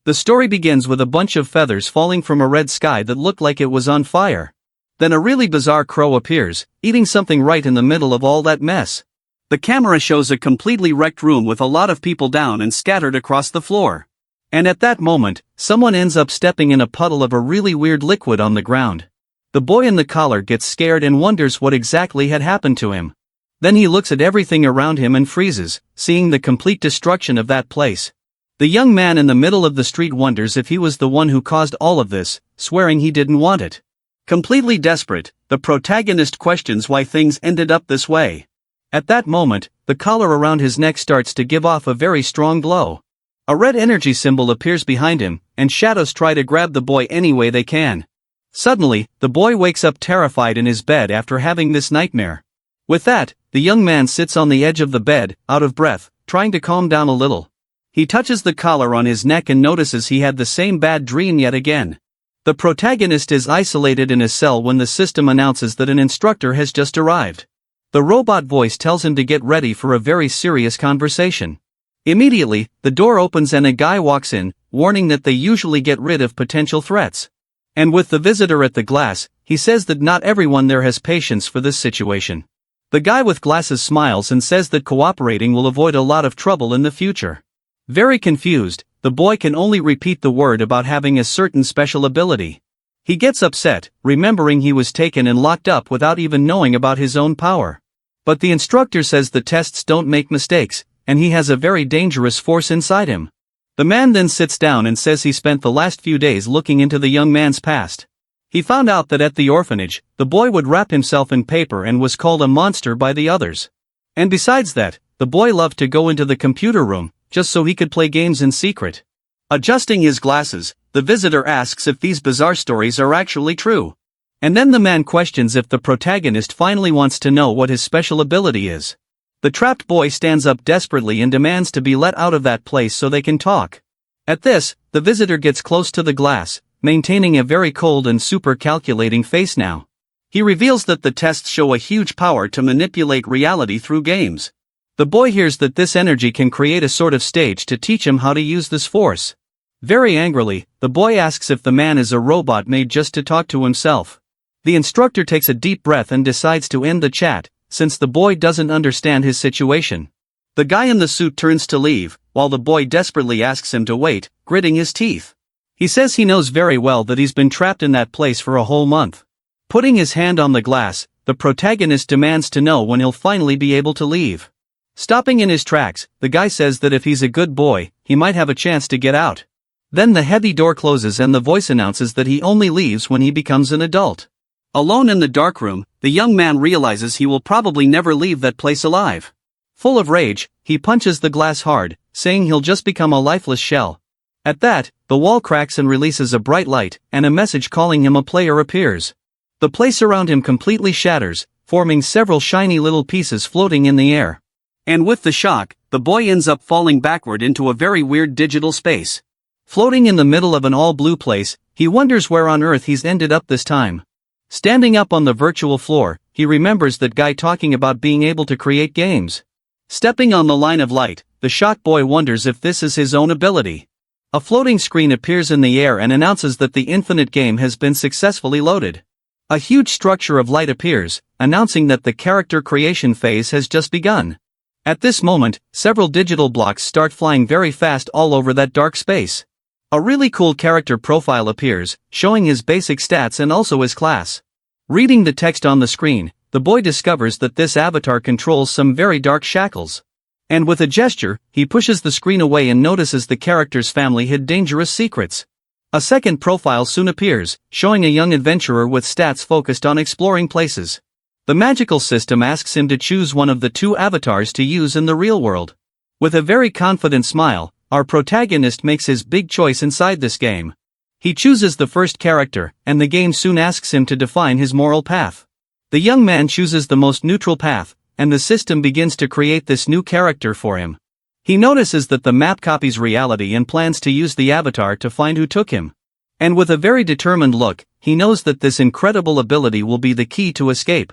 The story begins with a bunch of feathers falling from a red sky that looked like it was on fire. Then a really bizarre crow appears, eating something right in the middle of all that mess. The camera shows a completely wrecked room with a lot of people down and scattered across the floor. And at that moment, someone ends up stepping in a puddle of a really weird liquid on the ground. The boy in the collar gets scared and wonders what exactly had happened to him. Then he looks at everything around him and freezes, seeing the complete destruction of that place. The young man in the middle of the street wonders if he was the one who caused all of this, swearing he didn't want it. Completely desperate, the protagonist questions why things ended up this way. At that moment, the collar around his neck starts to give off a very strong glow. A red energy symbol appears behind him, and shadows try to grab the boy any way they can. Suddenly, the boy wakes up terrified in his bed after having this nightmare. With that, the young man sits on the edge of the bed, out of breath, trying to calm down a little. He touches the collar on his neck and notices he had the same bad dream yet again. The protagonist is isolated in a cell when the system announces that an instructor has just arrived. The robot voice tells him to get ready for a very serious conversation. Immediately, the door opens and a guy walks in, warning that they usually get rid of potential threats. And with the visitor at the glass, he says that not everyone there has patience for this situation. The guy with glasses smiles and says that cooperating will avoid a lot of trouble in the future. Very confused, the boy can only repeat the word about having a certain special ability. He gets upset, remembering he was taken and locked up without even knowing about his own power. But the instructor says the tests don't make mistakes, and he has a very dangerous force inside him. The man then sits down and says he spent the last few days looking into the young man's past. He found out that at the orphanage, the boy would wrap himself in paper and was called a monster by the others. And besides that, the boy loved to go into the computer room, just so he could play games in secret. Adjusting his glasses, the visitor asks if these bizarre stories are actually true. And then the man questions if the protagonist finally wants to know what his special ability is. The trapped boy stands up desperately and demands to be let out of that place so they can talk. At this, the visitor gets close to the glass, maintaining a very cold and super calculating face now. He reveals that the tests show a huge power to manipulate reality through games. The boy hears that this energy can create a sort of stage to teach him how to use this force. Very angrily, the boy asks if the man is a robot made just to talk to himself. The instructor takes a deep breath and decides to end the chat, since the boy doesn't understand his situation. The guy in the suit turns to leave, while the boy desperately asks him to wait, gritting his teeth. He says he knows very well that he's been trapped in that place for a whole month. Putting his hand on the glass, the protagonist demands to know when he'll finally be able to leave. Stopping in his tracks, the guy says that if he's a good boy, he might have a chance to get out. Then the heavy door closes and the voice announces that he only leaves when he becomes an adult. Alone in the dark room, the young man realizes he will probably never leave that place alive. Full of rage, he punches the glass hard, saying he'll just become a lifeless shell. At that, the wall cracks and releases a bright light, and a message calling him a player appears. The place around him completely shatters, forming several shiny little pieces floating in the air. And with the shock, the boy ends up falling backward into a very weird digital space. Floating in the middle of an all-blue place, he wonders where on earth he's ended up this time. Standing up on the virtual floor, he remembers that guy talking about being able to create games. Stepping on the line of light, the shocked boy wonders if this is his own ability. A floating screen appears in the air and announces that the infinite game has been successfully loaded. A huge structure of light appears, announcing that the character creation phase has just begun. At this moment, several digital blocks start flying very fast all over that dark space. A really cool character profile appears, showing his basic stats and also his class. Reading the text on the screen, the boy discovers that this avatar controls some very dark shackles. And with a gesture, he pushes the screen away and notices the character's family hid dangerous secrets. A second profile soon appears, showing a young adventurer with stats focused on exploring places. The magical system asks him to choose one of the two avatars to use in the real world. With a very confident smile, our protagonist makes his big choice inside this game. He chooses the first character, and the game soon asks him to define his moral path. The young man chooses the most neutral path, and the system begins to create this new character for him. He notices that the map copies reality and plans to use the avatar to find who took him. And with a very determined look, he knows that this incredible ability will be the key to escape.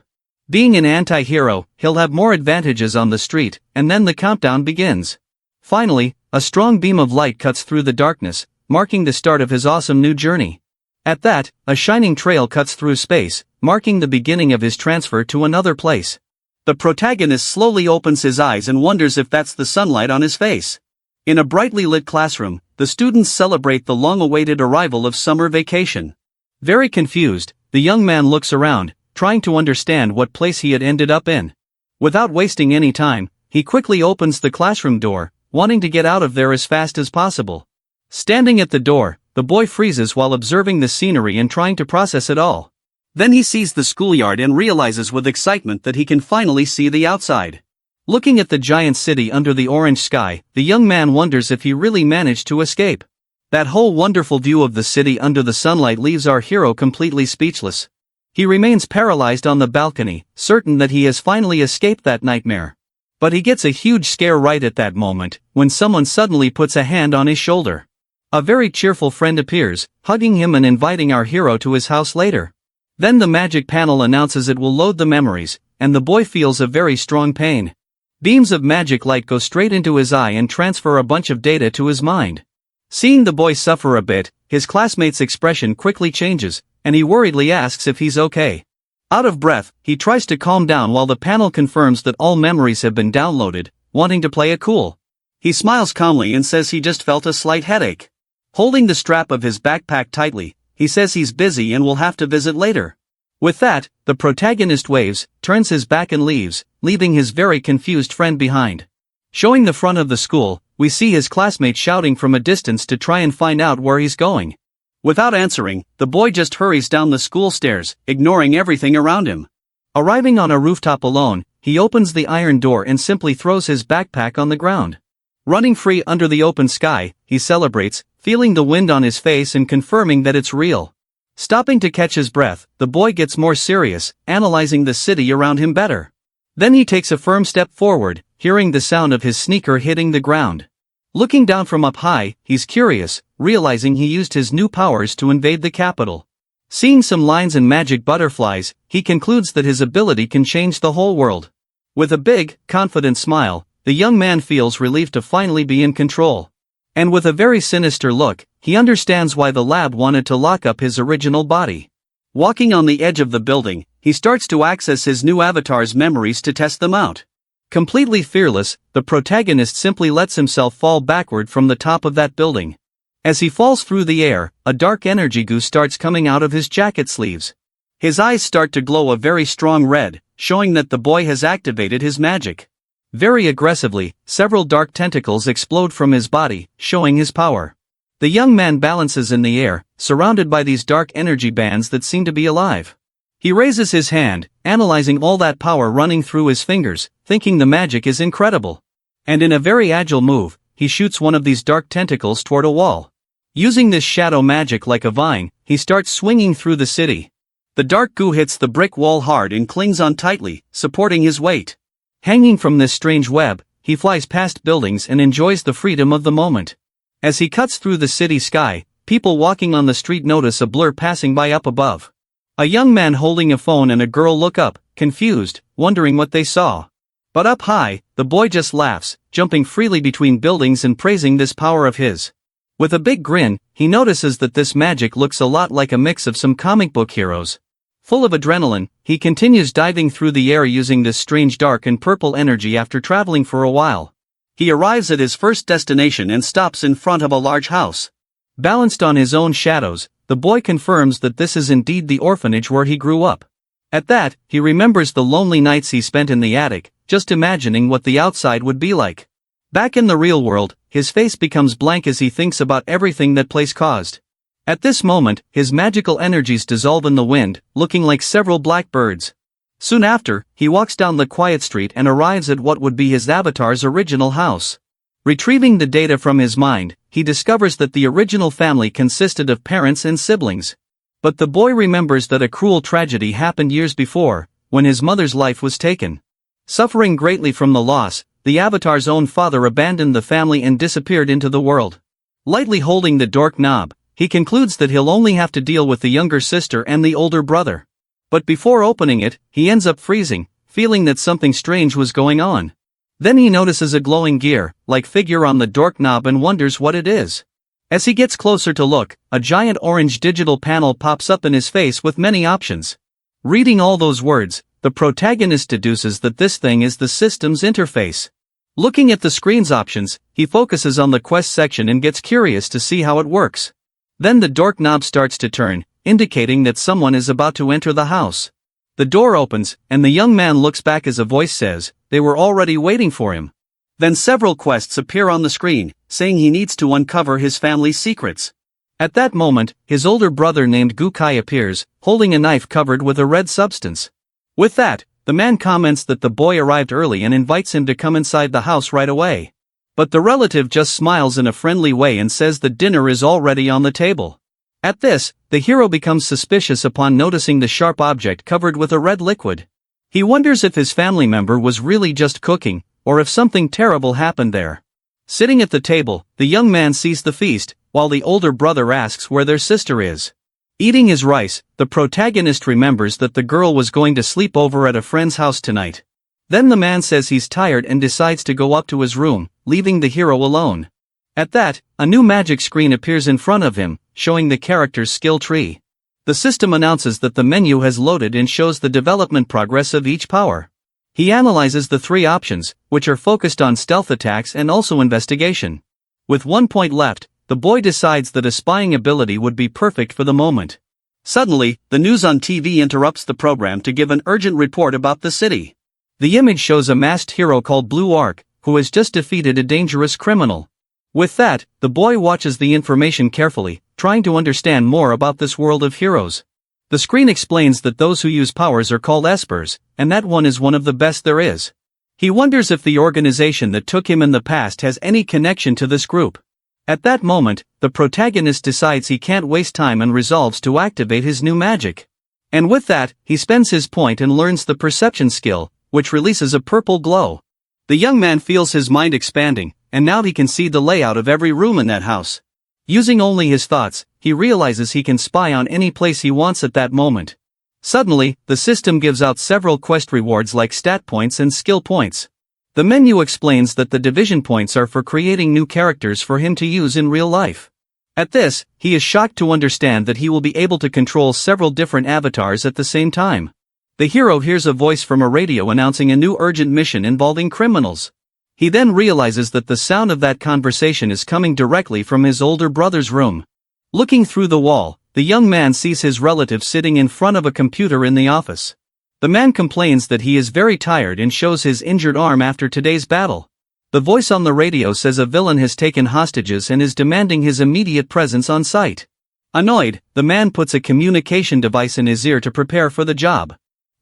Being an anti-hero, he'll have more advantages on the street, and then the countdown begins. Finally, a strong beam of light cuts through the darkness, marking the start of his awesome new journey. At that, a shining trail cuts through space, marking the beginning of his transfer to another place. The protagonist slowly opens his eyes and wonders if that's the sunlight on his face. In a brightly lit classroom, the students celebrate the long-awaited arrival of summer vacation. Very confused, the young man looks around, trying to understand what place he had ended up in. Without wasting any time, he quickly opens the classroom door, wanting to get out of there as fast as possible. Standing at the door, the boy freezes while observing the scenery and trying to process it all. Then he sees the schoolyard and realizes with excitement that he can finally see the outside. Looking at the giant city under the orange sky, the young man wonders if he really managed to escape. That whole wonderful view of the city under the sunlight leaves our hero completely speechless. He remains paralyzed on the balcony, certain that he has finally escaped that nightmare. But he gets a huge scare right at that moment, when someone suddenly puts a hand on his shoulder. A very cheerful friend appears, hugging him and inviting our hero to his house later. Then the magic panel announces it will load the memories, and the boy feels a very strong pain. Beams of magic light go straight into his eye and transfer a bunch of data to his mind. Seeing the boy suffer a bit, his classmate's expression quickly changes, and he worriedly asks if he's okay. Out of breath, he tries to calm down while the panel confirms that all memories have been downloaded, wanting to play it cool. He smiles calmly and says he just felt a slight headache. Holding the strap of his backpack tightly, he says he's busy and will have to visit later. With that, the protagonist waves, turns his back and leaves, leaving his very confused friend behind. Showing the front of the school, we see his classmate shouting from a distance to try and find out where he's going. Without answering, the boy just hurries down the school stairs, ignoring everything around him. Arriving on a rooftop alone, he opens the iron door and simply throws his backpack on the ground. Running free under the open sky, he celebrates, feeling the wind on his face and confirming that it's real. Stopping to catch his breath, the boy gets more serious, analyzing the city around him better. Then he takes a firm step forward, hearing the sound of his sneaker hitting the ground. Looking down from up high, he's curious, realizing he used his new powers to invade the capital. Seeing some lines and magic butterflies, he concludes that his ability can change the whole world. With a big, confident smile, the young man feels relieved to finally be in control. And with a very sinister look, he understands why the lab wanted to lock up his original body. Walking on the edge of the building, he starts to access his new avatar's memories to test them out. Completely fearless, the protagonist simply lets himself fall backward from the top of that building. As he falls through the air, a dark energy goo starts coming out of his jacket sleeves. His eyes start to glow a very strong red, showing that the boy has activated his magic. Very aggressively, several dark tentacles explode from his body, showing his power. The young man balances in the air, surrounded by these dark energy bands that seem to be alive. He raises his hand, analyzing all that power running through his fingers, thinking the magic is incredible. And in a very agile move, he shoots one of these dark tentacles toward a wall. Using this shadow magic like a vine, he starts swinging through the city. The dark goo hits the brick wall hard and clings on tightly, supporting his weight. Hanging from this strange web, he flies past buildings and enjoys the freedom of the moment. As he cuts through the city sky, people walking on the street notice a blur passing by up above. A young man holding a phone and a girl look up, confused, wondering what they saw. But up high, the boy just laughs, jumping freely between buildings and praising this power of his. With a big grin, he notices that this magic looks a lot like a mix of some comic book heroes. Full of adrenaline, he continues diving through the air using this strange dark and purple energy after traveling for a while. He arrives at his first destination and stops in front of a large house. Balanced on his own shadows, the boy confirms that this is indeed the orphanage where he grew up. At that, he remembers the lonely nights he spent in the attic, just imagining what the outside would be like. Back in the real world, his face becomes blank as he thinks about everything that place caused. At this moment, his magical energies dissolve in the wind, looking like several black birds. Soon after, he walks down the quiet street and arrives at what would be his avatar's original house. Retrieving the data from his mind, he discovers that the original family consisted of parents and siblings. But the boy remembers that a cruel tragedy happened years before, when his mother's life was taken. Suffering greatly from the loss, the avatar's own father abandoned the family and disappeared into the world. Lightly holding the dork knob, he concludes that he'll only have to deal with the younger sister and the older brother. But before opening it, he ends up freezing, feeling that something strange was going on. Then he notices a glowing gear-like figure on the dork knob and wonders what it is. As he gets closer to look, a giant orange digital panel pops up in his face with many options. Reading all those words, the protagonist deduces that this thing is the system's interface. Looking at the screen's options, he focuses on the quest section and gets curious to see how it works. Then the door knob starts to turn, indicating that someone is about to enter the house. The door opens, and the young man looks back as a voice says, "They were already waiting for him." Then several quests appear on the screen, saying he needs to uncover his family's secrets. At that moment, his older brother named Gukai appears, holding a knife covered with a red substance. With that, the man comments that the boy arrived early and invites him to come inside the house right away. But the relative just smiles in a friendly way and says that dinner is already on the table. At this, the hero becomes suspicious upon noticing the sharp object covered with a red liquid. He wonders if his family member was really just cooking, or if something terrible happened there. Sitting at the table, the young man sees the feast, while the older brother asks where their sister is. Eating his rice, the protagonist remembers that the girl was going to sleep over at a friend's house tonight. Then the man says he's tired and decides to go up to his room, leaving the hero alone. At that, a new magic screen appears in front of him, showing the character's skill tree. The system announces that the menu has loaded and shows the development progress of each power. He analyzes the three options, which are focused on stealth attacks and also investigation. With 1 point left, the boy decides that a spying ability would be perfect for the moment. Suddenly, the news on TV interrupts the program to give an urgent report about the city. The image shows a masked hero called Blue Arc, who has just defeated a dangerous criminal. With that, the boy watches the information carefully, trying to understand more about this world of heroes. The screen explains that those who use powers are called espers, and that one is one of the best there is. He wonders if the organization that took him in the past has any connection to this group. At that moment, the protagonist decides he can't waste time and resolves to activate his new magic. And with that, he spends his point and learns the perception skill, which releases a purple glow. The young man feels his mind expanding, and now he can see the layout of every room in that house. Using only his thoughts, he realizes he can spy on any place he wants at that moment. Suddenly, the system gives out several quest rewards like stat points and skill points. The menu explains that the division points are for creating new characters for him to use in real life. At this, he is shocked to understand that he will be able to control several different avatars at the same time. The hero hears a voice from a radio announcing a new urgent mission involving criminals. He then realizes that the sound of that conversation is coming directly from his older brother's room. Looking through the wall, the young man sees his relative sitting in front of a computer in the office. The man complains that he is very tired and shows his injured arm after today's battle. The voice on the radio says a villain has taken hostages and is demanding his immediate presence on site. Annoyed, the man puts a communication device in his ear to prepare for the job.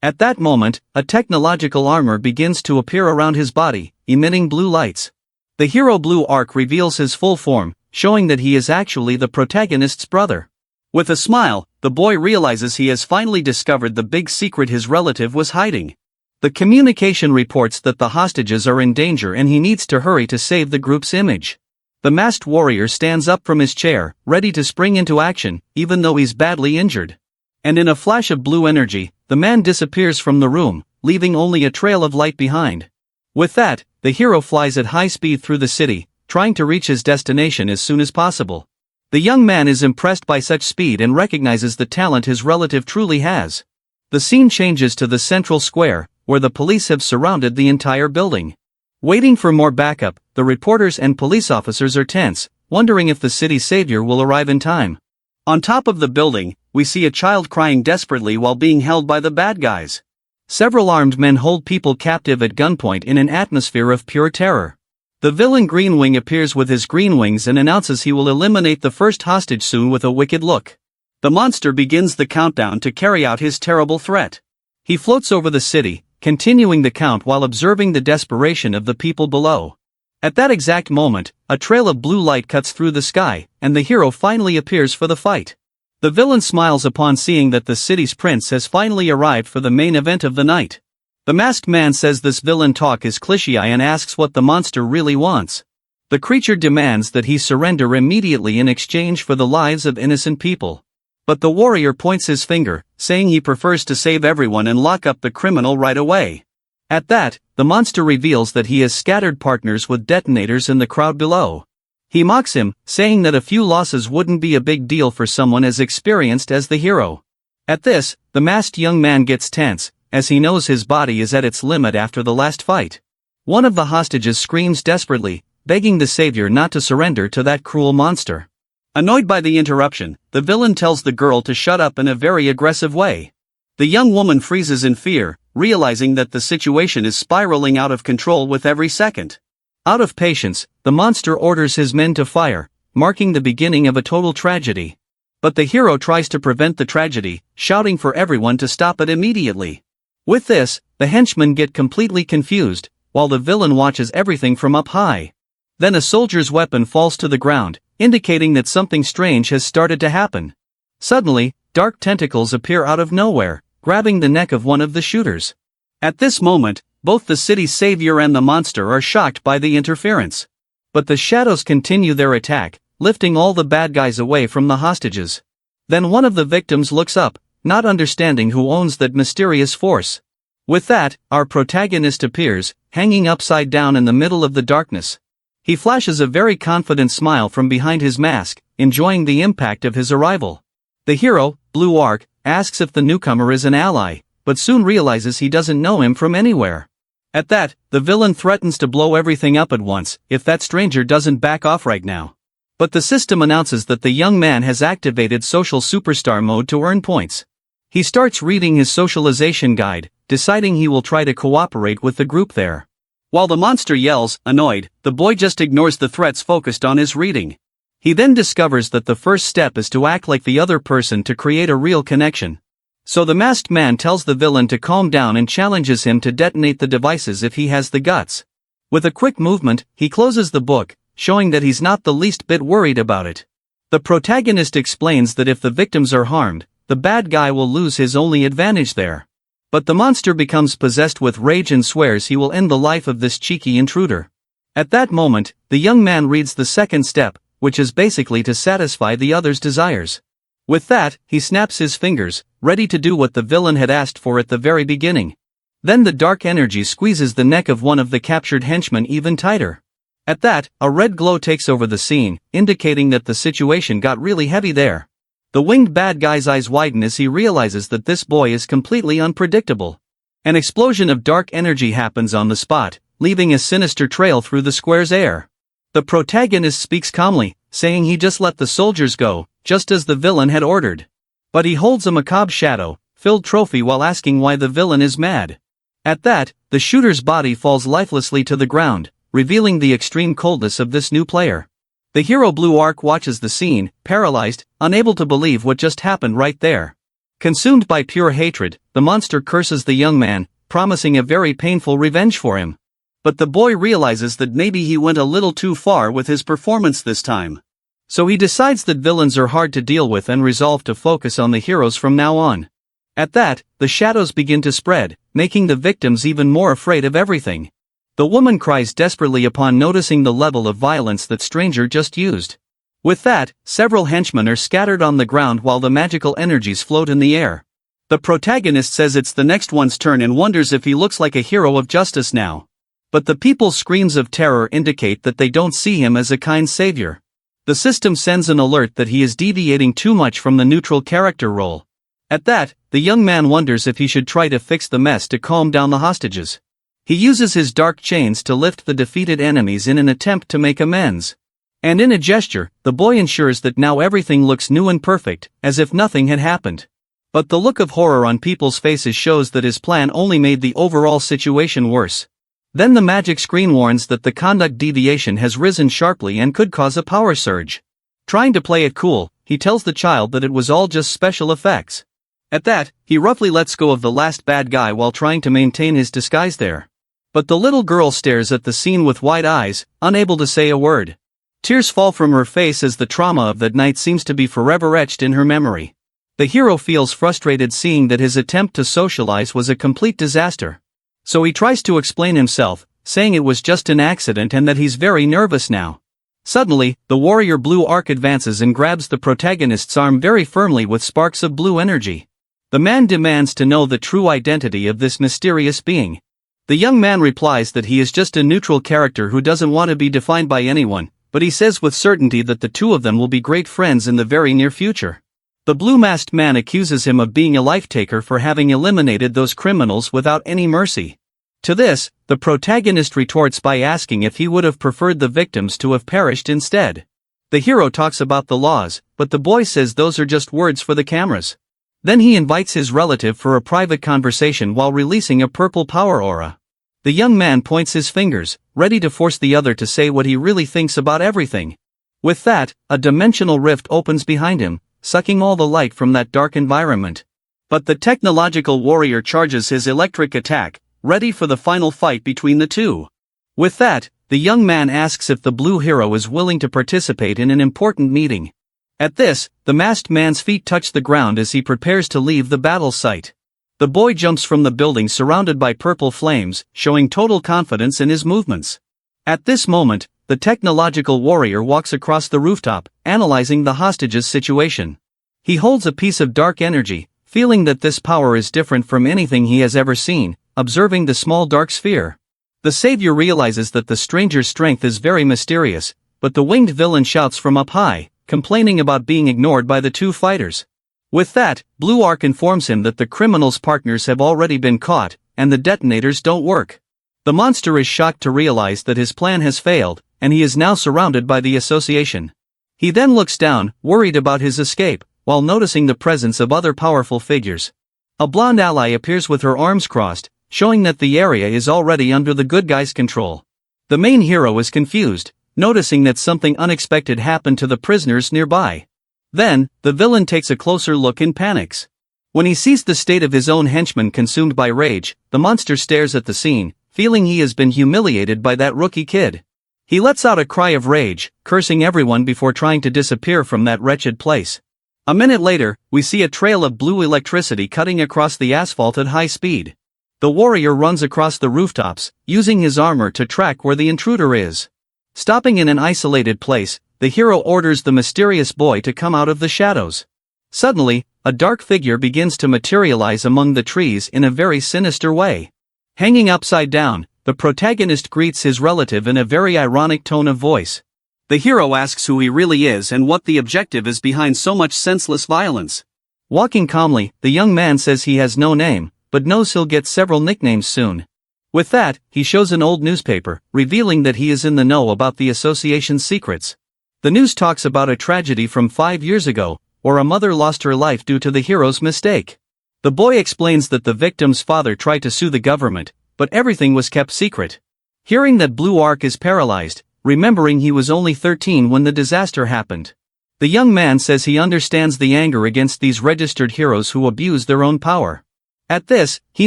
At that moment, a technological armor begins to appear around his body, emitting blue lights. The hero Blue Arc reveals his full form, showing that he is actually the protagonist's brother. With a smile, the boy realizes he has finally discovered the big secret his relative was hiding. The communication reports that the hostages are in danger and he needs to hurry to save the group's image. The masked warrior stands up from his chair, ready to spring into action, even though he's badly injured. And in a flash of blue energy, the man disappears from the room, leaving only a trail of light behind. With that, the hero flies at high speed through the city, trying to reach his destination as soon as possible. The young man is impressed by such speed and recognizes the talent his relative truly has. The scene changes to the central square, where the police have surrounded the entire building. Waiting for more backup, the reporters and police officers are tense, wondering if the city's savior will arrive in time. On top of the building, we see a child crying desperately while being held by the bad guys. Several armed men hold people captive at gunpoint in an atmosphere of pure terror. The villain Green Wing appears with his green wings and announces he will eliminate the first hostage soon with a wicked look. The monster begins the countdown to carry out his terrible threat. He floats over the city, continuing the count while observing the desperation of the people below. At that exact moment, a trail of blue light cuts through the sky, and the hero finally appears for the fight. The villain smiles upon seeing that the city's prince has finally arrived for the main event of the night. The masked man says this villain talk is cliché and asks what the monster really wants. The creature demands that he surrender immediately in exchange for the lives of innocent people. But the warrior points his finger, saying he prefers to save everyone and lock up the criminal right away. At that, the monster reveals that he has scattered partners with detonators in the crowd below. He mocks him, saying that a few losses wouldn't be a big deal for someone as experienced as the hero. At this, the masked young man gets tense, as he knows his body is at its limit after the last fight. One of the hostages screams desperately, begging the savior not to surrender to that cruel monster. Annoyed by the interruption, the villain tells the girl to shut up in a very aggressive way. The young woman freezes in fear, realizing that the situation is spiraling out of control with every second. Out of patience, the monster orders his men to fire, marking the beginning of a total tragedy. But the hero tries to prevent the tragedy, shouting for everyone to stop it immediately. With this, the henchmen get completely confused, while the villain watches everything from up high. Then a soldier's weapon falls to the ground, indicating that something strange has started to happen. Suddenly, dark tentacles appear out of nowhere, grabbing the neck of one of the shooters. At this moment, both the city's savior and the monster are shocked by the interference. But the shadows continue their attack, lifting all the bad guys away from the hostages. Then one of the victims looks up, not understanding who owns that mysterious force. With that, our protagonist appears, hanging upside down in the middle of the darkness. He flashes a very confident smile from behind his mask, enjoying the impact of his arrival. The hero, Blue Arc, asks if the newcomer is an ally, but soon realizes he doesn't know him from anywhere. At that, the villain threatens to blow everything up at once if that stranger doesn't back off right now. But the system announces that the young man has activated social superstar mode to earn points. He starts reading his socialization guide, deciding he will try to cooperate with the group there. While the monster yells, annoyed, the boy just ignores the threats focused on his reading. He then discovers that the first step is to act like the other person to create a real connection. So the masked man tells the villain to calm down and challenges him to detonate the devices if he has the guts. With a quick movement, he closes the book, showing that he's not the least bit worried about it. The protagonist explains that if the victims are harmed, the bad guy will lose his only advantage there. But the monster becomes possessed with rage and swears he will end the life of this cheeky intruder. At that moment, the young man reads the second step, which is basically to satisfy the other's desires. With that, he snaps his fingers, ready to do what the villain had asked for at the very beginning. Then the dark energy squeezes the neck of one of the captured henchmen even tighter. At that, a red glow takes over the scene, indicating that the situation got really heavy there. The winged bad guy's eyes widen as he realizes that this boy is completely unpredictable. An explosion of dark energy happens on the spot, leaving a sinister trail through the square's air. The protagonist speaks calmly, saying he just let the soldiers go, just as the villain had ordered. But he holds a macabre shadow-filled trophy while asking why the villain is mad. At that, the shooter's body falls lifelessly to the ground, revealing the extreme coldness of this new player. The hero Blue Arc watches the scene, paralyzed, unable to believe what just happened right there. Consumed by pure hatred, the monster curses the young man, promising a very painful revenge for him. But the boy realizes that maybe he went a little too far with his performance this time. So he decides that villains are hard to deal with and resolve to focus on the heroes from now on. At that, the shadows begin to spread, making the victims even more afraid of everything. The woman cries desperately upon noticing the level of violence that stranger just used. With that, several henchmen are scattered on the ground while the magical energies float in the air. The protagonist says it's the next one's turn and wonders if he looks like a hero of justice now. But the people's screams of terror indicate that they don't see him as a kind savior. The system sends an alert that he is deviating too much from the neutral character role. At that, the young man wonders if he should try to fix the mess to calm down the hostages. He uses his dark chains to lift the defeated enemies in an attempt to make amends. And in a gesture, the boy ensures that now everything looks new and perfect, as if nothing had happened. But the look of horror on people's faces shows that his plan only made the overall situation worse. Then the magic screen warns that the conduct deviation has risen sharply and could cause a power surge. Trying to play it cool, he tells the child that it was all just special effects. At that, he roughly lets go of the last bad guy while trying to maintain his disguise there. But the little girl stares at the scene with wide eyes, unable to say a word. Tears fall from her face as the trauma of that night seems to be forever etched in her memory. The hero feels frustrated seeing that his attempt to socialize was a complete disaster. So he tries to explain himself, saying it was just an accident and that he's very nervous now. Suddenly, the warrior Blue Arc advances and grabs the protagonist's arm very firmly with sparks of blue energy. The man demands to know the true identity of this mysterious being. The young man replies that he is just a neutral character who doesn't want to be defined by anyone, but he says with certainty that the two of them will be great friends in the very near future. The blue-masked man accuses him of being a life-taker for having eliminated those criminals without any mercy. To this, the protagonist retorts by asking if he would have preferred the victims to have perished instead. The hero talks about the laws, but the boy says those are just words for the cameras. Then he invites his relative for a private conversation while releasing a purple power aura. The young man points his fingers, ready to force the other to say what he really thinks about everything. With that, a dimensional rift opens behind him, sucking all the light from that dark environment. But the technological warrior charges his electric attack, ready for the final fight between the two. With that, the young man asks if the blue hero is willing to participate in an important meeting. At this, the masked man's feet touch the ground as he prepares to leave the battle site. The boy jumps from the building surrounded by purple flames, showing total confidence in his movements. At this moment, the technological warrior walks across the rooftop, analyzing the hostage's situation. He holds a piece of dark energy, feeling that this power is different from anything he has ever seen, observing the small dark sphere. The savior realizes that the stranger's strength is very mysterious, but the winged villain shouts from up high, complaining about being ignored by the two fighters. With that, Blue Ark informs him that the criminal's partners have already been caught, and the detonators don't work. The monster is shocked to realize that his plan has failed, and he is now surrounded by the association. He then looks down, worried about his escape, while noticing the presence of other powerful figures. A blonde ally appears with her arms crossed, showing that the area is already under the good guys' control. The main hero is confused, noticing that something unexpected happened to the prisoners nearby. Then, the villain takes a closer look and panics. When he sees the state of his own henchmen consumed by rage, the monster stares at the scene, feeling he has been humiliated by that rookie kid. He lets out a cry of rage, cursing everyone before trying to disappear from that wretched place. A minute later, we see a trail of blue electricity cutting across the asphalt at high speed. The warrior runs across the rooftops, using his armor to track where the intruder is. Stopping in an isolated place, the hero orders the mysterious boy to come out of the shadows. Suddenly, a dark figure begins to materialize among the trees in a very sinister way. Hanging upside down, the protagonist greets his relative in a very ironic tone of voice. The hero asks who he really is and what the objective is behind so much senseless violence. Walking calmly, the young man says he has no name, but knows he'll get several nicknames soon. With that, he shows an old newspaper, revealing that he is in the know about the association's secrets. The news talks about a tragedy from 5 years ago, where a mother lost her life due to the hero's mistake. The boy explains that the victim's father tried to sue the government, but everything was kept secret. Hearing that Blue Ark is paralyzed, remembering he was only 13 when the disaster happened. The young man says he understands the anger against these registered heroes who abuse their own power. At this, he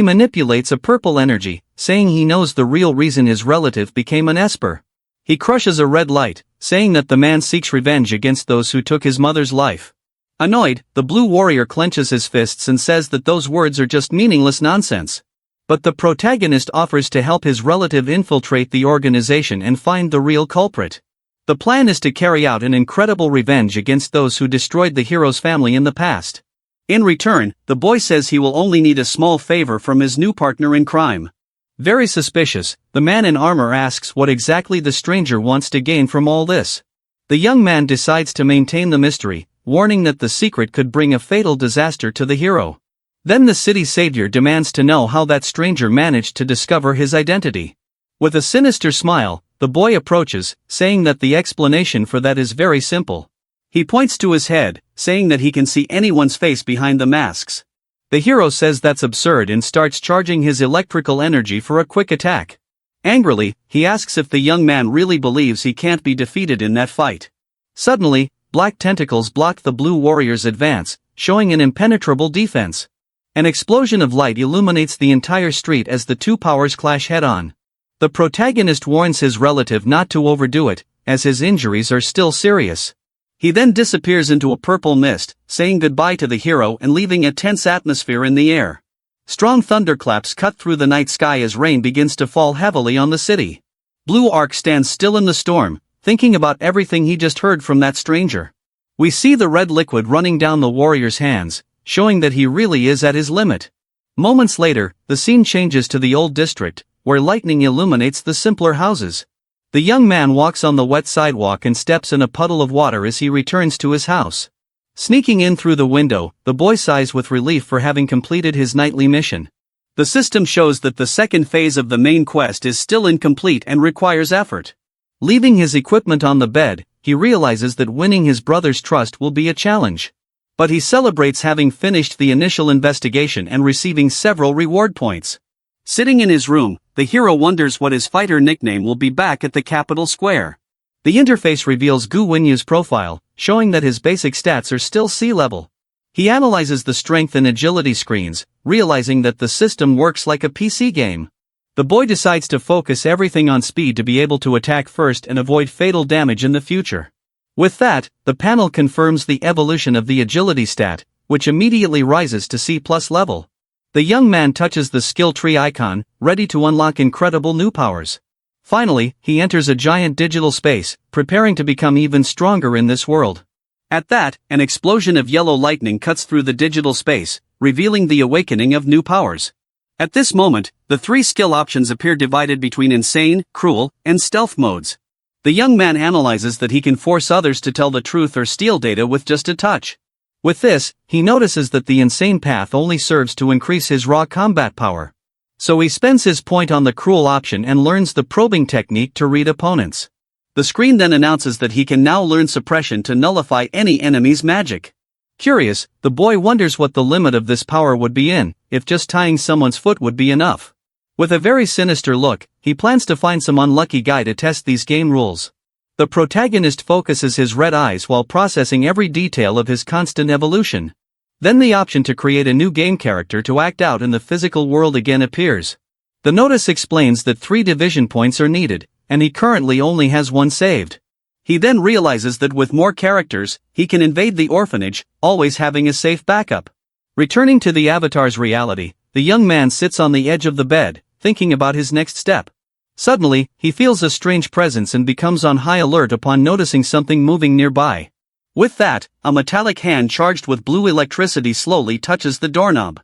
manipulates a purple energy, saying he knows the real reason his relative became an Esper. He crushes a red light, saying that the man seeks revenge against those who took his mother's life. Annoyed, the blue warrior clenches his fists and says that those words are just meaningless nonsense. But the protagonist offers to help his relative infiltrate the organization and find the real culprit. The plan is to carry out an incredible revenge against those who destroyed the hero's family in the past. In return, the boy says he will only need a small favor from his new partner in crime. Very suspicious, the man in armor asks what exactly the stranger wants to gain from all this. The young man decides to maintain the mystery, warning that the secret could bring a fatal disaster to the hero. Then the city savior demands to know how that stranger managed to discover his identity. With a sinister smile, the boy approaches, saying that the explanation for that is very simple. He points to his head, saying that he can see anyone's face behind the masks. The hero says that's absurd and starts charging his electrical energy for a quick attack. Angrily, he asks if the young man really believes he can't be defeated in that fight. Suddenly, black tentacles block the blue warrior's advance, showing an impenetrable defense. An explosion of light illuminates the entire street as the two powers clash head-on. The protagonist warns his relative not to overdo it, as his injuries are still serious. He then disappears into a purple mist, saying goodbye to the hero and leaving a tense atmosphere in the air. Strong thunderclaps cut through the night sky as rain begins to fall heavily on the city. Blue Ark stands still in the storm, thinking about everything he just heard from that stranger. We see the red liquid running down the warrior's hands, showing that he really is at his limit. Moments later, the scene changes to the old district, where lightning illuminates the simpler houses. The young man walks on the wet sidewalk and steps in a puddle of water as he returns to his house. Sneaking in through the window, the boy sighs with relief for having completed his nightly mission. The system shows that the second phase of the main quest is still incomplete and requires effort. Leaving his equipment on the bed, he realizes that winning his brother's trust will be a challenge. But he celebrates having finished the initial investigation and receiving several reward points. Sitting in his room, the hero wonders what his fighter nickname will be back at the capital square. The interface reveals Gu Wenyu's profile, showing that his basic stats are still sea level. He analyzes the strength and agility screens, realizing that the system works like a PC game. The boy decides to focus everything on speed to be able to attack first and avoid fatal damage in the future. With that, the panel confirms the evolution of the agility stat, which immediately rises to C+ level. The young man touches the skill tree icon, ready to unlock incredible new powers. Finally, he enters a giant digital space, preparing to become even stronger in this world. At that, an explosion of yellow lightning cuts through the digital space, revealing the awakening of new powers. At this moment, the three skill options appear divided between insane, cruel, and stealth modes. The young man analyzes that he can force others to tell the truth or steal data with just a touch. With this, he notices that the insane path only serves to increase his raw combat power. So he spends his point on the cruel option and learns the probing technique to read opponents. The screen then announces that he can now learn suppression to nullify any enemy's magic. Curious, the boy wonders what the limit of this power would be if just tying someone's foot would be enough. With a very sinister look, he plans to find some unlucky guy to test these game rules. The protagonist focuses his red eyes while processing every detail of his constant evolution. Then the option to create a new game character to act out in the physical world again appears. The notice explains that 3 division points are needed, and he currently only has 1 saved. He then realizes that with more characters, he can invade the orphanage, always having a safe backup. Returning to the avatar's reality, the young man sits on the edge of the bed, thinking about his next step. Suddenly, he feels a strange presence and becomes on high alert upon noticing something moving nearby. With that, a metallic hand charged with blue electricity slowly touches the doorknob.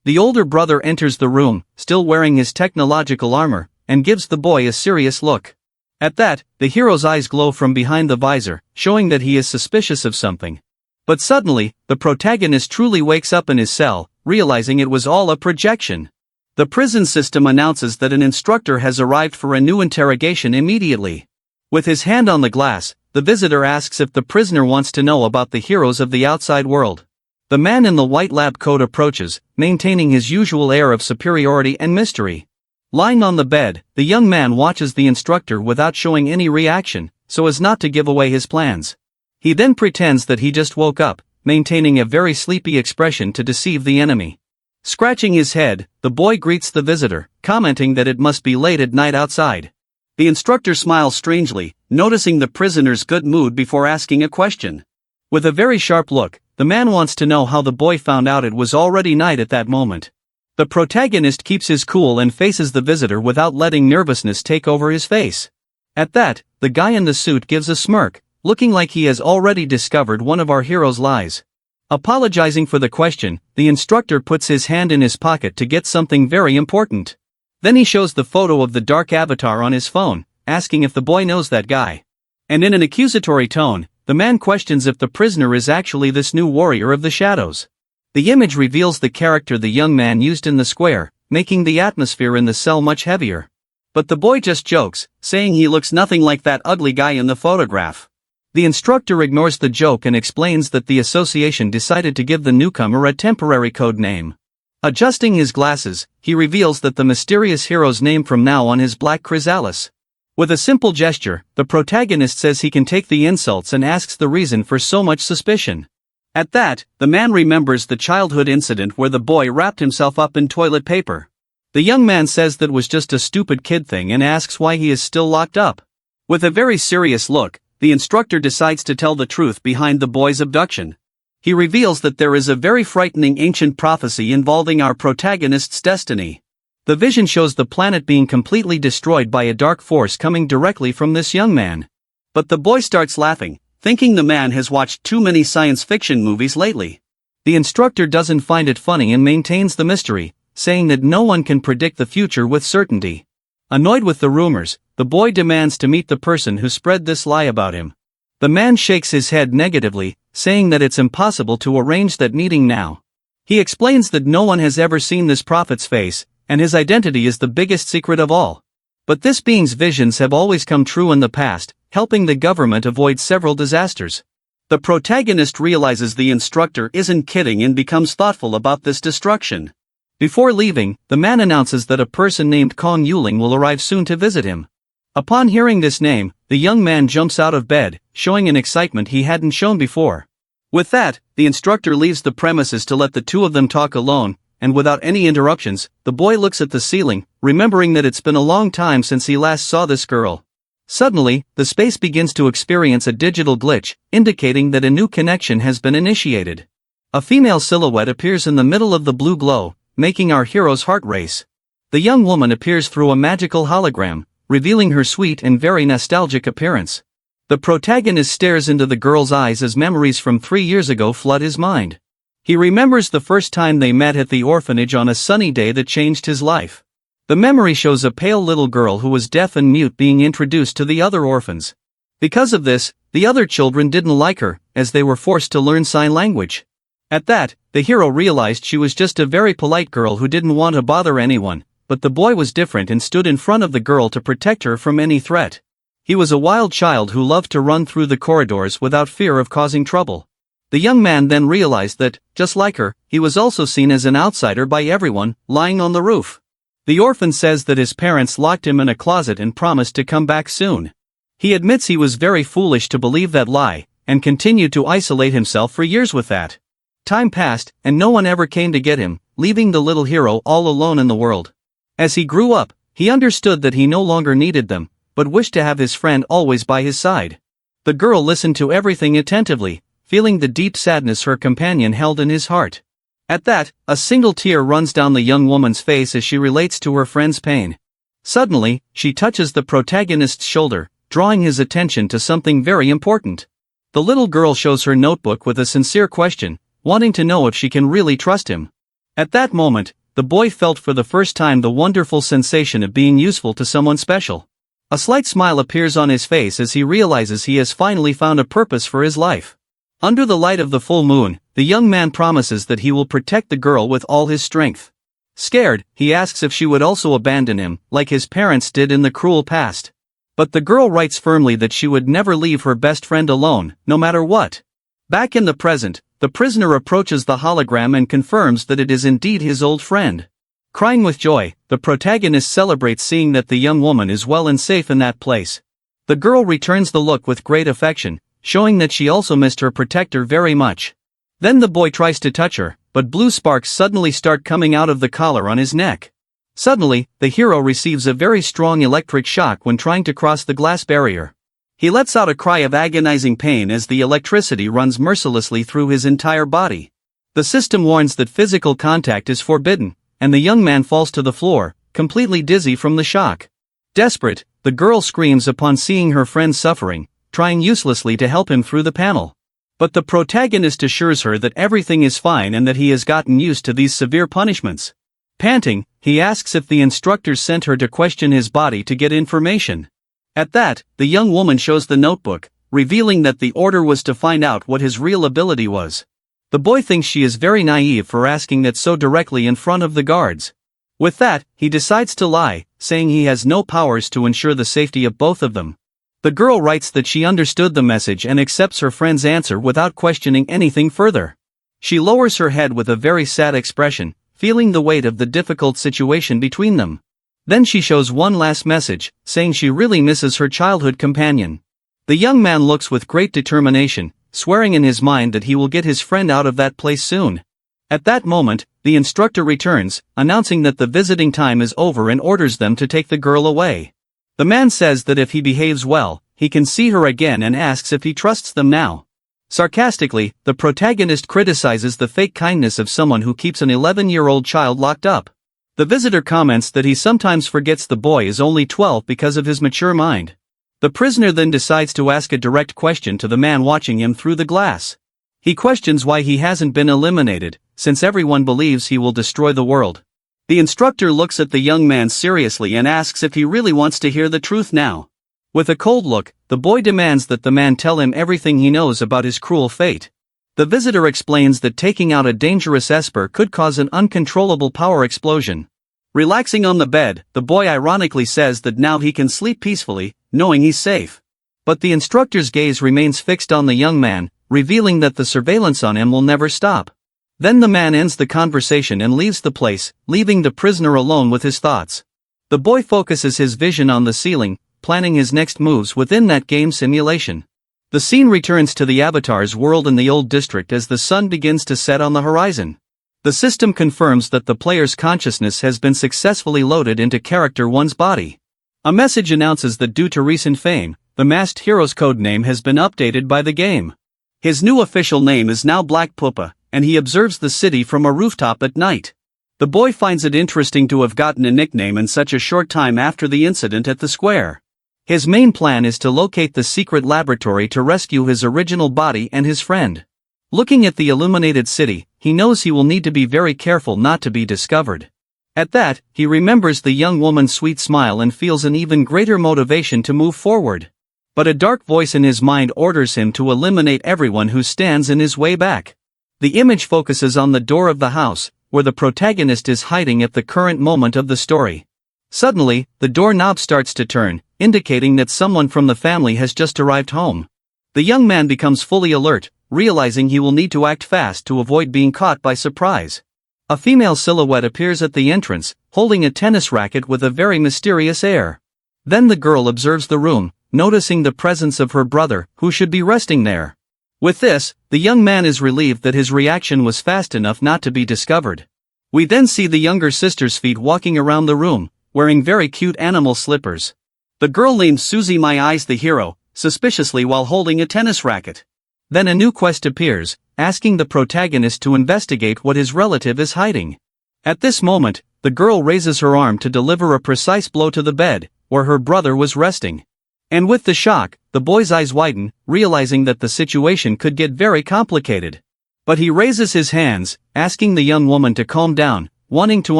The older brother enters the room, still wearing his technological armor, and gives the boy a serious look. At that, the hero's eyes glow from behind the visor, showing that he is suspicious of something. But suddenly, the protagonist truly wakes up in his cell, realizing it was all a projection. The prison system announces that an instructor has arrived for a new interrogation immediately. With his hand on the glass, the visitor asks if the prisoner wants to know about the heroes of the outside world. The man in the white lab coat approaches, maintaining his usual air of superiority and mystery. Lying on the bed, the young man watches the instructor without showing any reaction, so as not to give away his plans. He then pretends that he just woke up, maintaining a very sleepy expression to deceive the enemy. Scratching his head, the boy greets the visitor, commenting that it must be late at night outside. The instructor smiles strangely, noticing the prisoner's good mood before asking a question. With a very sharp look, the man wants to know how the boy found out it was already night at that moment. The protagonist keeps his cool and faces the visitor without letting nervousness take over his face. At that, the guy in the suit gives a smirk, looking like he has already discovered one of our hero's lies. Apologizing for the question, the instructor puts his hand in his pocket to get something very important. Then he shows the photo of the dark avatar on his phone, asking if the boy knows that guy. And in an accusatory tone, the man questions if the prisoner is actually this new warrior of the shadows. The image reveals the character the young man used in the square, making the atmosphere in the cell much heavier. But the boy just jokes, saying he looks nothing like that ugly guy in the photograph. The instructor ignores the joke and explains that the association decided to give the newcomer a temporary code name. Adjusting his glasses, he reveals that the mysterious hero's name from now on is Black Chrysalis. With a simple gesture, the protagonist says he can take the insults and asks the reason for so much suspicion. At that, the man remembers the childhood incident where the boy wrapped himself up in toilet paper. The young man says that was just a stupid kid thing and asks why he is still locked up. With a very serious look, the instructor decides to tell the truth behind the boy's abduction. He reveals that there is a very frightening ancient prophecy involving our protagonist's destiny. The vision shows the planet being completely destroyed by a dark force coming directly from this young man. But the boy starts laughing, thinking the man has watched too many science fiction movies lately. The instructor doesn't find it funny and maintains the mystery, saying that no one can predict the future with certainty. Annoyed with the rumors, the boy demands to meet the person who spread this lie about him. The man shakes his head negatively, saying that it's impossible to arrange that meeting now. He explains that no one has ever seen this prophet's face, and his identity is the biggest secret of all. But this being's visions have always come true in the past, helping the government avoid several disasters. The protagonist realizes the instructor isn't kidding and becomes thoughtful about this destruction. Before leaving, the man announces that a person named Kong Yuling will arrive soon to visit him. Upon hearing this name, the young man jumps out of bed, showing an excitement he hadn't shown before. With that, the instructor leaves the premises to let the two of them talk alone, and without any interruptions, the boy looks at the ceiling, remembering that it's been a long time since he last saw this girl. Suddenly, the space begins to experience a digital glitch, indicating that a new connection has been initiated. A female silhouette appears in the middle of the blue glow, making our hero's heart race. The young woman appears through a magical hologram, revealing her sweet and very nostalgic appearance. The protagonist stares into the girl's eyes as memories from 3 years ago flood his mind. He remembers the first time they met at the orphanage on a sunny day that changed his life. The memory shows a pale little girl who was deaf and mute being introduced to the other orphans. Because of this, the other children didn't like her, as they were forced to learn sign language. At that, the hero realized she was just a very polite girl who didn't want to bother anyone, but the boy was different and stood in front of the girl to protect her from any threat. He was a wild child who loved to run through the corridors without fear of causing trouble. The young man then realized that, just like her, he was also seen as an outsider by everyone, lying on the roof. The orphan says that his parents locked him in a closet and promised to come back soon. He admits he was very foolish to believe that lie, and continued to isolate himself for years with that. Time passed, and no one ever came to get him, leaving the little hero all alone in the world. As he grew up, he understood that he no longer needed them, but wished to have his friend always by his side. The girl listened to everything attentively, feeling the deep sadness her companion held in his heart. At that, a single tear runs down the young woman's face as she relates to her friend's pain. Suddenly, she touches the protagonist's shoulder, drawing his attention to something very important. The little girl shows her notebook with a sincere question, wanting to know if she can really trust him. At that moment, the boy felt for the first time the wonderful sensation of being useful to someone special. A slight smile appears on his face as he realizes he has finally found a purpose for his life. Under the light of the full moon, the young man promises that he will protect the girl with all his strength. Scared, he asks if she would also abandon him, like his parents did in the cruel past. But the girl writes firmly that she would never leave her best friend alone, no matter what. Back in the present, the prisoner approaches the hologram and confirms that it is indeed his old friend. Crying with joy, the protagonist celebrates seeing that the young woman is well and safe in that place. The girl returns the look with great affection, showing that she also missed her protector very much. Then the boy tries to touch her, but blue sparks suddenly start coming out of the collar on his neck. Suddenly, the hero receives a very strong electric shock when trying to cross the glass barrier. He lets out a cry of agonizing pain as the electricity runs mercilessly through his entire body. The system warns that physical contact is forbidden, and the young man falls to the floor, completely dizzy from the shock. Desperate, the girl screams upon seeing her friend suffering, trying uselessly to help him through the panel. But the protagonist assures her that everything is fine and that he has gotten used to these severe punishments. Panting, he asks if the instructors sent her to question his body to get information. At that, the young woman shows the notebook, revealing that the order was to find out what his real ability was. The boy thinks she is very naive for asking that so directly in front of the guards. With that, he decides to lie, saying he has no powers to ensure the safety of both of them. The girl writes that she understood the message and accepts her friend's answer without questioning anything further. She lowers her head with a very sad expression, feeling the weight of the difficult situation between them. Then she shows one last message, saying she really misses her childhood companion. The young man looks with great determination, swearing in his mind that he will get his friend out of that place soon. At that moment, the instructor returns, announcing that the visiting time is over and orders them to take the girl away. The man says that if he behaves well, he can see her again and asks if he trusts them now. Sarcastically, the protagonist criticizes the fake kindness of someone who keeps an 11-year-old child locked up. The visitor comments that he sometimes forgets the boy is only 12 because of his mature mind. The prisoner then decides to ask a direct question to the man watching him through the glass. He questions why he hasn't been eliminated, since everyone believes he will destroy the world. The instructor looks at the young man seriously and asks if he really wants to hear the truth now. With a cold look, the boy demands that the man tell him everything he knows about his cruel fate. The visitor explains that taking out a dangerous esper could cause an uncontrollable power explosion. Relaxing on the bed, the boy ironically says that now he can sleep peacefully, knowing he's safe. But the instructor's gaze remains fixed on the young man, revealing that the surveillance on him will never stop. Then the man ends the conversation and leaves the place, leaving the prisoner alone with his thoughts. The boy focuses his vision on the ceiling, planning his next moves within that game simulation. The scene returns to the avatar's world in the old district as the sun begins to set on the horizon. The system confirms that the player's consciousness has been successfully loaded into Character 1's body. A message announces that due to recent fame, the masked hero's codename has been updated by the game. His new official name is now Black Pupa, and he observes the city from a rooftop at night. The boy finds it interesting to have gotten a nickname in such a short time after the incident at the square. His main plan is to locate the secret laboratory to rescue his original body and his friend. Looking at the illuminated city, he knows he will need to be very careful not to be discovered. At that, he remembers the young woman's sweet smile and feels an even greater motivation to move forward. But a dark voice in his mind orders him to eliminate everyone who stands in his way back. The image focuses on the door of the house, where the protagonist is hiding at the current moment of the story. Suddenly, the doorknob starts to turn, indicating that someone from the family has just arrived home. The young man becomes fully alert, realizing he will need to act fast to avoid being caught by surprise. A female silhouette appears at the entrance, holding a tennis racket with a very mysterious air. Then the girl observes the room, noticing the presence of her brother, who should be resting there. With this, the young man is relieved that his reaction was fast enough not to be discovered. We then see the younger sister's feet walking around the room, wearing very cute animal slippers. The girl named Susie My Eyes the hero, suspiciously while holding a tennis racket. Then a new quest appears, asking the protagonist to investigate what his relative is hiding. At this moment, the girl raises her arm to deliver a precise blow to the bed, where her brother was resting. And with the shock, the boy's eyes widen, realizing that the situation could get very complicated. But he raises his hands, asking the young woman to calm down, wanting to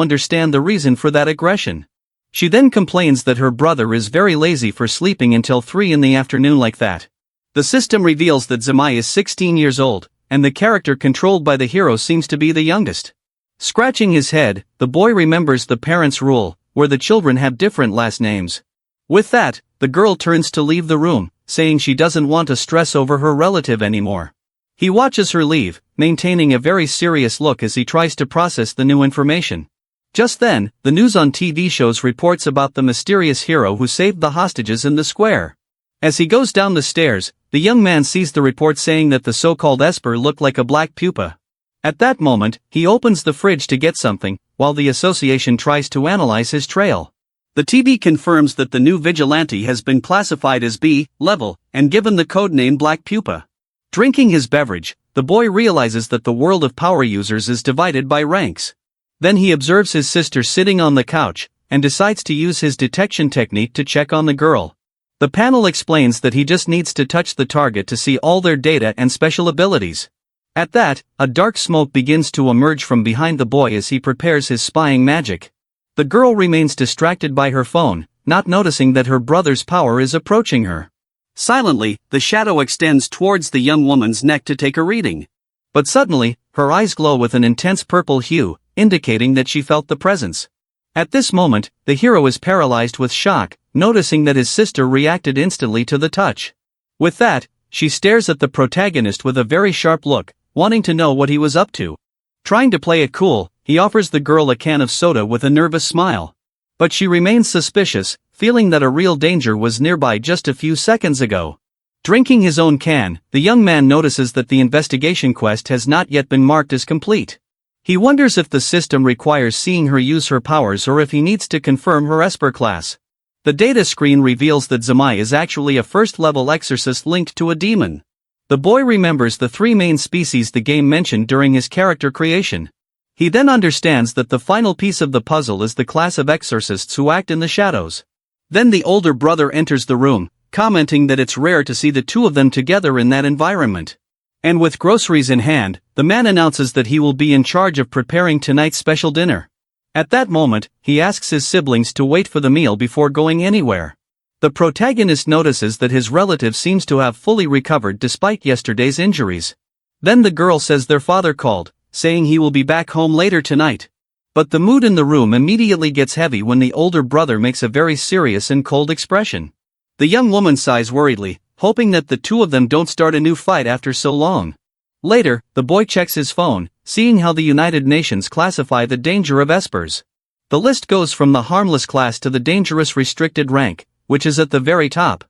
understand the reason for that aggression. She then complains that her brother is very lazy for sleeping until 3 in the afternoon like that. The system reveals that Zamai is 16 years old, and the character controlled by the hero seems to be the youngest. Scratching his head, the boy remembers the parents' rule, where the children have different last names. With that, the girl turns to leave the room, saying she doesn't want to stress over her relative anymore. He watches her leave, maintaining a very serious look as he tries to process the new information. Just then, the news on TV shows reports about the mysterious hero who saved the hostages in the square. As he goes down the stairs, the young man sees the report saying that the so-called Esper looked like a black pupa. At that moment, he opens the fridge to get something, while the association tries to analyze his trail. The TV confirms that the new vigilante has been classified as B level, and given the codename Black Pupa. Drinking his beverage, the boy realizes that the world of power users is divided by ranks. Then he observes his sister sitting on the couch, and decides to use his detection technique to check on the girl. The panel explains that he just needs to touch the target to see all their data and special abilities. At that, a dark smoke begins to emerge from behind the boy as he prepares his spying magic. The girl remains distracted by her phone, not noticing that her brother's power is approaching her. Silently, the shadow extends towards the young woman's neck to take a reading. But suddenly, her eyes glow with an intense purple hue, indicating that she felt the presence. At this moment, the hero is paralyzed with shock, noticing that his sister reacted instantly to the touch. With that, she stares at the protagonist with a very sharp look, wanting to know what he was up to. Trying to play it cool, he offers the girl a can of soda with a nervous smile. But she remains suspicious, feeling that a real danger was nearby just a few seconds ago. Drinking his own can, the young man notices that the investigation quest has not yet been marked as complete. He wonders if the system requires seeing her use her powers or if he needs to confirm her Esper class. The data screen reveals that Zamai is actually a first-level exorcist linked to a demon. The boy remembers the 3 main species the game mentioned during his character creation. He then understands that the final piece of the puzzle is the class of exorcists who act in the shadows. Then the older brother enters the room, commenting that it's rare to see the two of them together in that environment. And with groceries in hand, the man announces that he will be in charge of preparing tonight's special dinner. At that moment, he asks his siblings to wait for the meal before going anywhere. The protagonist notices that his relative seems to have fully recovered despite yesterday's injuries. Then the girl says their father called, saying he will be back home later tonight. But the mood in the room immediately gets heavy when the older brother makes a very serious and cold expression. The young woman sighs worriedly, hoping that the two of them don't start a new fight after so long. Later, the boy checks his phone, seeing how the United Nations classify the danger of espers. The list goes from the harmless class to the dangerous restricted rank, which is at the very top.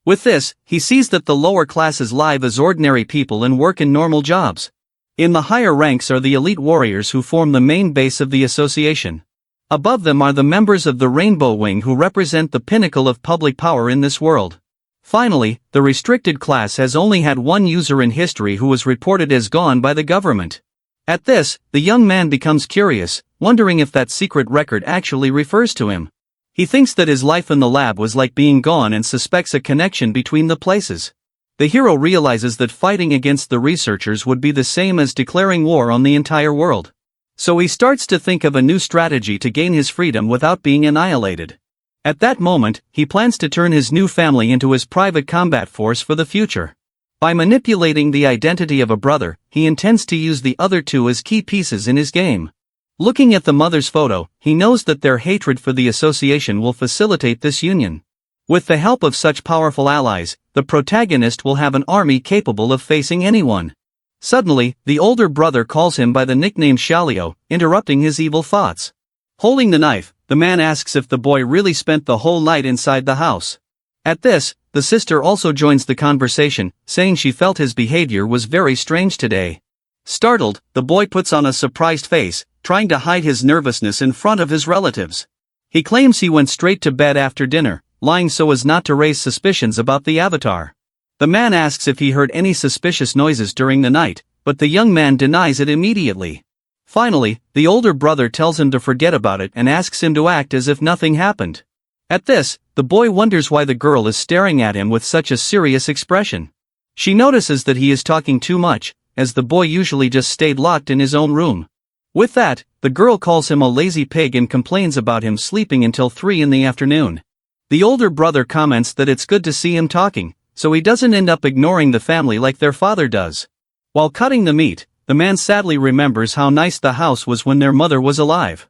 With this, he sees that the lower classes live as ordinary people and work in normal jobs. In the higher ranks are the elite warriors who form the main base of the association. Above them are the members of the Rainbow Wing who represent the pinnacle of public power in this world. Finally, the restricted class has only had one user in history who was reported as gone by the government. At this, the young man becomes curious, wondering if that secret record actually refers to him. He thinks that his life in the lab was like being gone and suspects a connection between the places. The hero realizes that fighting against the researchers would be the same as declaring war on the entire world. So he starts to think of a new strategy to gain his freedom without being annihilated. At that moment, he plans to turn his new family into his private combat force for the future. By manipulating the identity of a brother, he intends to use the other two as key pieces in his game. Looking at the mother's photo, he knows that their hatred for the association will facilitate this union. With the help of such powerful allies, the protagonist will have an army capable of facing anyone. Suddenly, the older brother calls him by the nickname Yahello, interrupting his evil thoughts. Holding the knife, the man asks if the boy really spent the whole night inside the house. At this, the sister also joins the conversation, saying she felt his behavior was very strange today. Startled, the boy puts on a surprised face, trying to hide his nervousness in front of his relatives. He claims he went straight to bed after dinner, lying so as not to raise suspicions about the avatar. The man asks if he heard any suspicious noises during the night, but the young man denies it immediately. Finally, the older brother tells him to forget about it and asks him to act as if nothing happened. At this, the boy wonders why the girl is staring at him with such a serious expression. She notices that he is talking too much, as the boy usually just stayed locked in his own room. With that, the girl calls him a lazy pig and complains about him sleeping until 3 in the afternoon. The older brother comments that it's good to see him talking, so he doesn't end up ignoring the family like their father does. While cutting the meat, the man sadly remembers how nice the house was when their mother was alive.